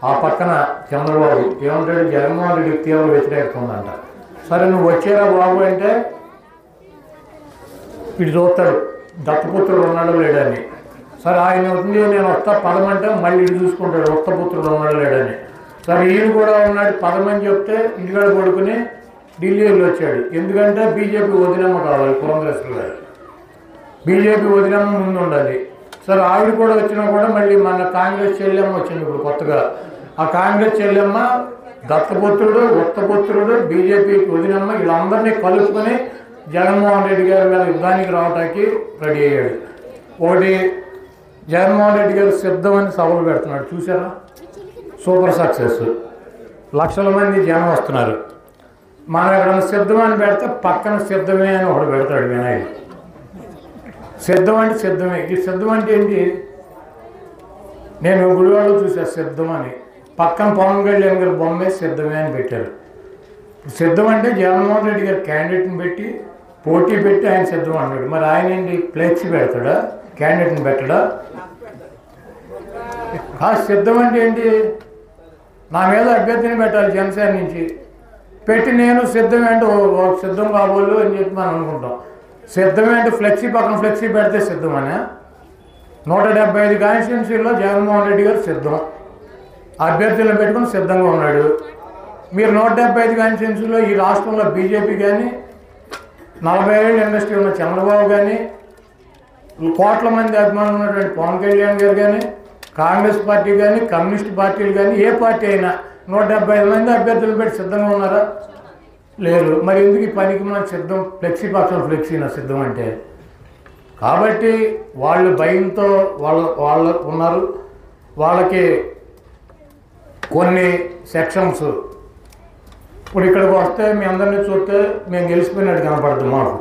ఆ పక్కన చంద్రబాబు ఏమంటాడు, జగన్మోహన్ రెడ్డికి తీవ్ర వ్యతిరేకత ఉందంట. సరే నువ్వు వచ్చేరా బాబు అంటే ఇటు చూస్తాడు దత్తపుత్రుడు ఉన్నాడో లేడని. సరే ఆయన ఉంది నేను వస్తా పదమంటే మళ్ళీ ఇటు చూసుకుంటాడు దత్తపుత్రుడు ఉన్నాడో లేడని. సరే ఈయన కూడా ఉన్నాడు పదమని చెప్తే ఇంటికాడ పడుకుని ఢిల్లీ వెళ్ళి వచ్చాడు. ఎందుకంటే బీజేపీ వదినమ్మ కావాలి, కాంగ్రెస్లో గారు బీజేపీ వదినమ్మ ముందు ఉండాలి. సరే ఆవిడ కూడా వచ్చినా కూడా మళ్ళీ మన కాంగ్రెస్ చెల్లెమ్మ వచ్చింది ఇప్పుడు కొత్తగా. ఆ కాంగ్రెస్ చెల్లెమ్మ దత్తపుత్రుడు ఉత్తపుత్రుడు బీజేపీకి వదినమ్మ వీళ్ళందరినీ కలుపుకొని జగన్మోహన్ రెడ్డి గారి మీద యుద్ధానికి రావడానికి రెడీ అయ్యాడు. ఒకటి జగన్మోహన్ రెడ్డి గారు సిద్ధమని సభలు పెడుతున్నాడు, చూసారా? సూపర్ సక్సెస్, లక్షల మంది జనం వస్తున్నారు. మనం ఎక్కడన్నా సిద్ధం అని పెడితే పక్కన సిద్ధమే అని ఒకడు పెడతాడు వినాయకుడు. సిద్ధం అంటే సిద్ధమే. ఈ సిద్ధం అంటే ఏంటి? నేను గుడివాడలో చూసాను సిద్ధం అని, పక్కన పవన్ కళ్యాణ్ గారి బొమ్మే సిద్ధమే అని పెట్టారు. సిద్ధం అంటే జగన్మోహన్ రెడ్డి గారు క్యాండిడేట్ని పెట్టి పోటీ పెట్టి ఆయన సిద్ధం అన్నాడు. మరి ఆయన ఏంటి ఫ్లెక్సీ పెడతాడా, క్యాండిడేట్ని పెట్టడా? సిద్ధం అంటే ఏంటి? నా మీద అభ్యర్థిని పెట్టాలి జనసేన నుంచి, పెట్టి నేను సిద్ధమే అంటే సిద్ధం కాబోలు అని చెప్పి మనం అనుకుంటాం. సిద్ధమే అంటే ఫ్లెక్సీ పక్కన ఫ్లెక్సీ పెడితే సిద్ధమనే. 175 కాన్స్టిట్యున్సీల్లో జగన్మోహన్ రెడ్డి గారు సిద్ధం, అభ్యర్థులను పెట్టుకుని సిద్ధంగా ఉన్నాడు. మీరు 175 కాన్స్టిట్యున్సీలో ఈ రాష్ట్రంలో బీజేపీ కానీ 40 ఏళ్ళ ఇండస్ట్రీ ఉన్న చంద్రబాబు కానీ కోట్ల మంది అభిమానులు ఉన్నటువంటి పవన్ కళ్యాణ్ గారు కానీ కాంగ్రెస్ పార్టీ కానీ కమ్యూనిస్ట్ పార్టీలు కానీ ఏ పార్టీ అయినా 175 మంది అభ్యర్థులు పెట్టి సిద్ధంగా ఉన్నారా? లేరు. మరి ఎందుకు ఈ పనికి మన సిద్ధం ఫ్లెక్సీ పక్షం ఫ్లెక్సీనా సిద్ధం అంటే? కాబట్టి వాళ్ళు భయంతో వాళ్ళు ఉన్నారు. వాళ్ళకి కొన్ని సెక్షన్స్ ఇప్పుడు ఇక్కడికి వస్తే మీ అందరినీ చూస్తే మేము గెలిచిపోయినట్టు కనపడుతుంది మాకు.